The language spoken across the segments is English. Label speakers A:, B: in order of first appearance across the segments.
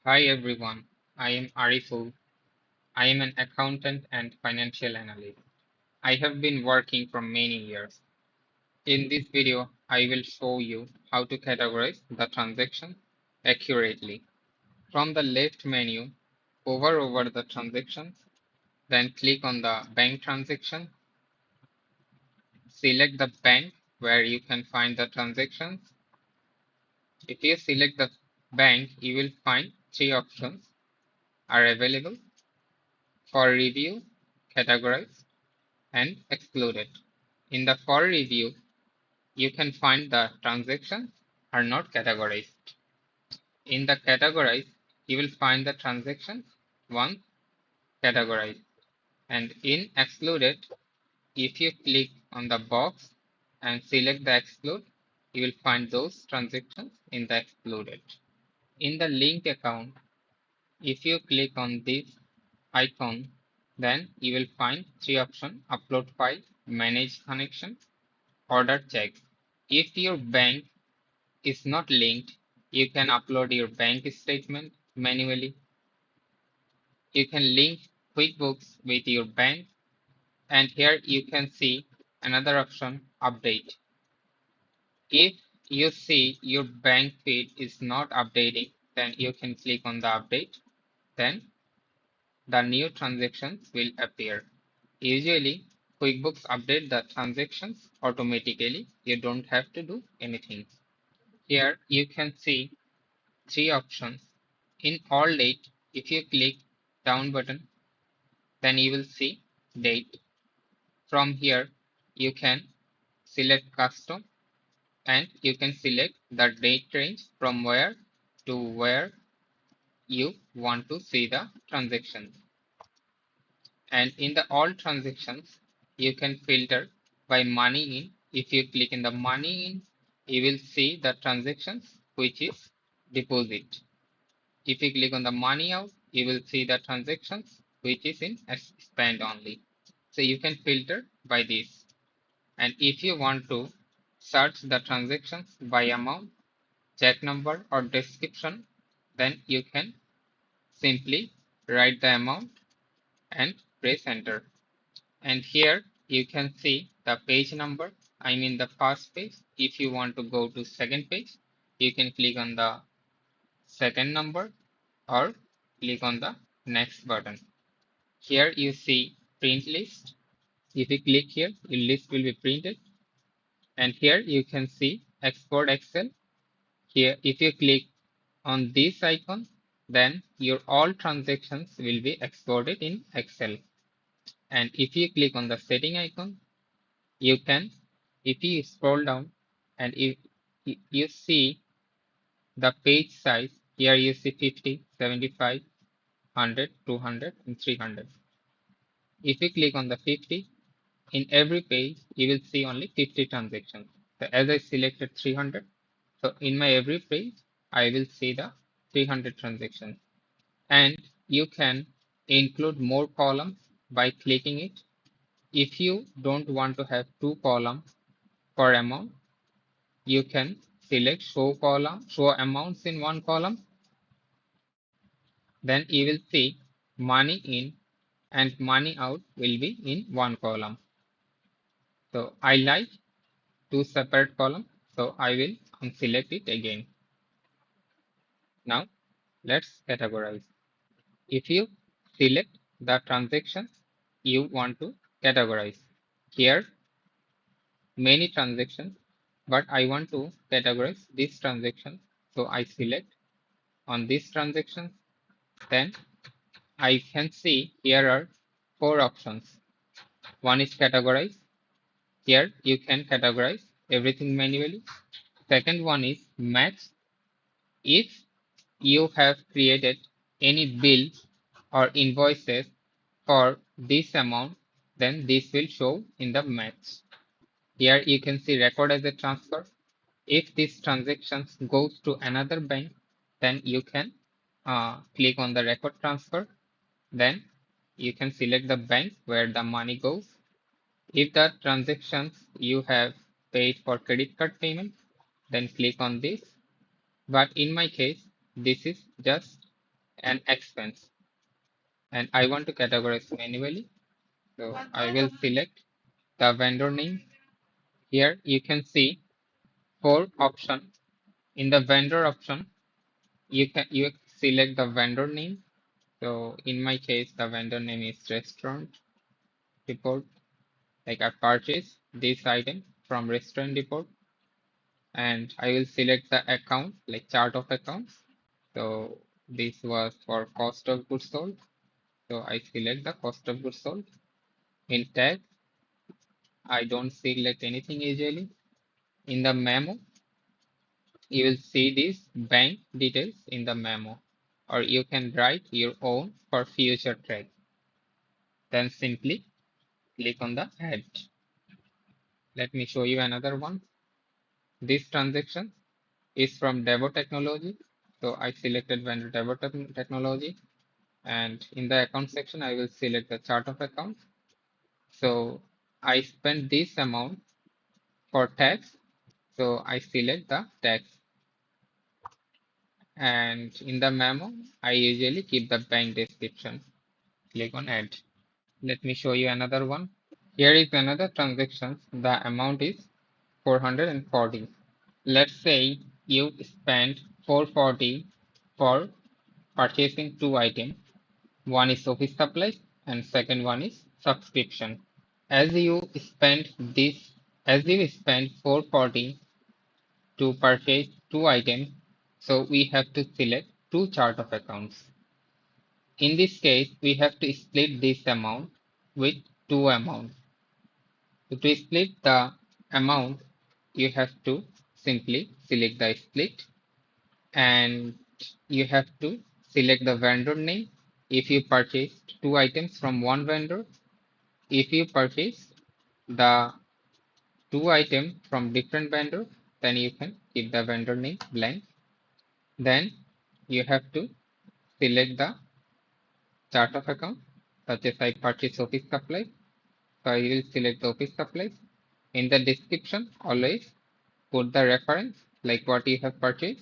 A: Hi everyone, I am Ariful. I am an accountant and financial analyst. I have been working for many years. In this video, I will show you how to categorize the transaction accurately. From the left menu, hover over the transactions, then click on the bank transaction. Select the bank where you can find the transactions. If you select the bank, you will find three options are available: for review, categorize, and excluded. In the for review, you can find the transactions are not categorized. In the categorize, you will find the transactions once categorized. And in excluded, if you click on the box and select the exclude, you will find those transactions in the excluded. In the linked account, if you click on this icon, then you will find three options: upload file, manage connection, order checks. If your bank is not linked, you can upload your bank statement manually. You can link QuickBooks with your bank, and here you can see another option, update. If you see your bank feed is not updating, then you can click on the update. Then the new transactions will appear. Usually, QuickBooks update the transactions automatically. You don't have to do anything. Here you can see three options. In all date, if you click down button, then you will see date. From here, you can select custom and you can select the date range from where to where you want to see the transactions. And in the all transactions, you can filter by money in. If you click in the money in, you will see the transactions which is deposit. If you click on the money out, you will see the transactions which is in spend only. So you can filter by this. And if you want to search the transactions by amount, check number or description, then you can simply write the amount and press enter. And here you can see the page number. I mean the first page. If you want to go to second page, you can click on the second number or click on the next button. Here you see print list. If you click here, your list will be printed. And here you can see export Excel. Here, if you click on this icon, then your all transactions will be exported in Excel. And if you click on the setting icon, you can, if you scroll down and if you see the page size, here you see 50, 75, 100, 200, and 300. If you click on the 50, in every page, you will see only 50 transactions. So as I selected 300, so in my every page, I will see the 300 transactions. And you can include more columns by clicking it. If you don't want to have two columns per amount, you can select show amounts in one column. Then you will see money in and money out will be in one column. So I like two separate columns, so I will unselect it again. Now let's categorize. If you select the transactions you want to categorize, here many transactions, but I want to categorize this transaction. So I select on this transaction. Then I can see here are four options. One is categorize. Here you can categorize everything manually. Second one is match. If you have created any bills or invoices for this amount, then this will show in the match. Here you can see record as a transfer. If this transaction goes to another bank, then you can click on the record transfer. Then you can select the bank where the money goes. If the transactions you have paid for credit card payment, then click on this. But in my case, this is just an expense, and I want to categorize manually. So I will select the vendor name. Here you can see four options. In the vendor option, you select the vendor name. So in my case, the vendor name is restaurant report. Like I purchased this item from restaurant report, and I will select the account, like chart of accounts. So this was for cost of goods sold. So I select the cost of goods sold. In tag, I don't select anything usually. In the memo, you will see these bank details in the memo, or you can write your own for future track. Then simply click on the add. Let me show you another one. This transaction is from Devo Technology. So I selected vendor Devo Technology, and in the account section, I will select the chart of accounts. So I spent this amount for tax. So I select the tax, and in the memo, I usually keep the bank description. Click on add. Let me show you another one. Here is another transaction. The amount is 440. Let's say you spent 440 for purchasing two items. One is office supplies and second one is subscription. As you spend this, as you spend 440 to purchase two items, so we have to select two chart of accounts. In this case, we have to split this amount with two amounts. So to split the amount, you have to simply select the split, and you have to select the vendor name if you purchased two items from one vendor. If you purchase the two items from different vendors, then you can keep the vendor name blank. Then you have to select the chart of account, such as I purchase office supplies. So I will select the office supplies. In the description, always put the reference like what you have purchased.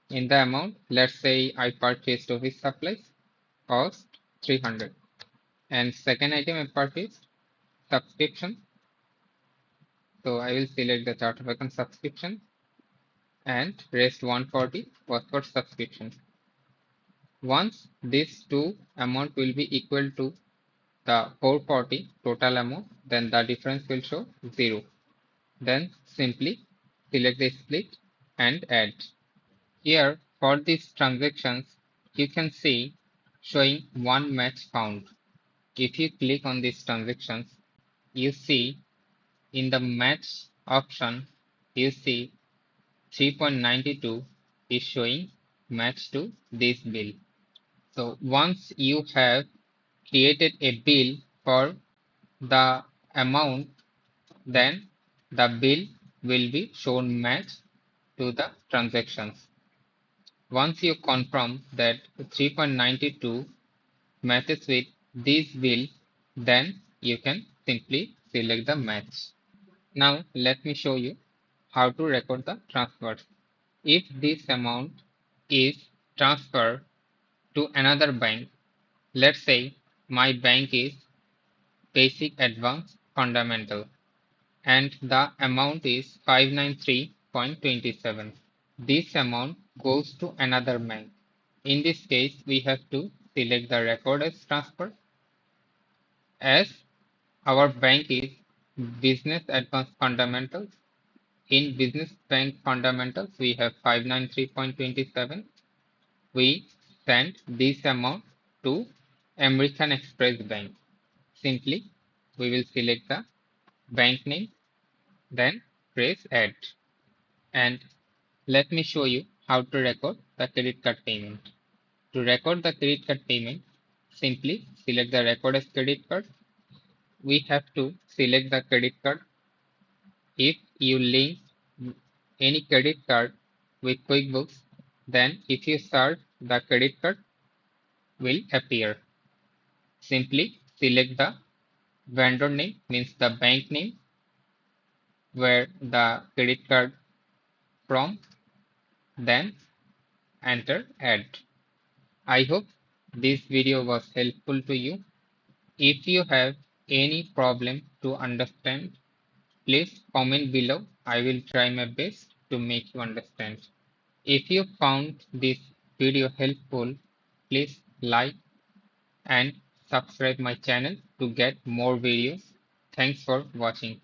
A: In the amount, let's say I purchased office supplies, cost 300. And second item I purchased, subscription. So I will select the chart of account subscription, and rest 140 was for subscription. Once these two amount will be equal to the 440 total amount, then the difference will show 0. Then simply select the split and add. Here for these transactions, you can see showing one match found. If you click on these transactions, you see in the match option, you see 3.92 is showing match to this bill. So once you have created a bill for the amount, then the bill will be shown match to the transactions. Once you confirm that 3.92 matches with this bill, then you can simply select the match. Now let me show you how to record the transfers. If this amount is transferred to another bank, let's say my bank is Basic Advanced Fundamental and the amount is 593.27. This amount goes to another bank. In this case, we have to select the record as transfer. As our bank is Business Advanced Fundamentals, in Business Bank Fundamentals, we have 593.27. We send this amount to American Express Bank. Simply, we will select the bank name, then press add. And let me show you how to record the credit card payment. To record the credit card payment, simply select the record as credit card. We have to select the credit card. If you link any credit card with QuickBooks, then if you search, the credit card will appear. Simply select the vendor name, means the bank name where the credit card from, then enter add. I hope this video was helpful to you. If you have any problem to understand, please comment below. I will try my best to make you understand. If you found this video helpful, please like and subscribe my channel to get more videos. Thanks for watching.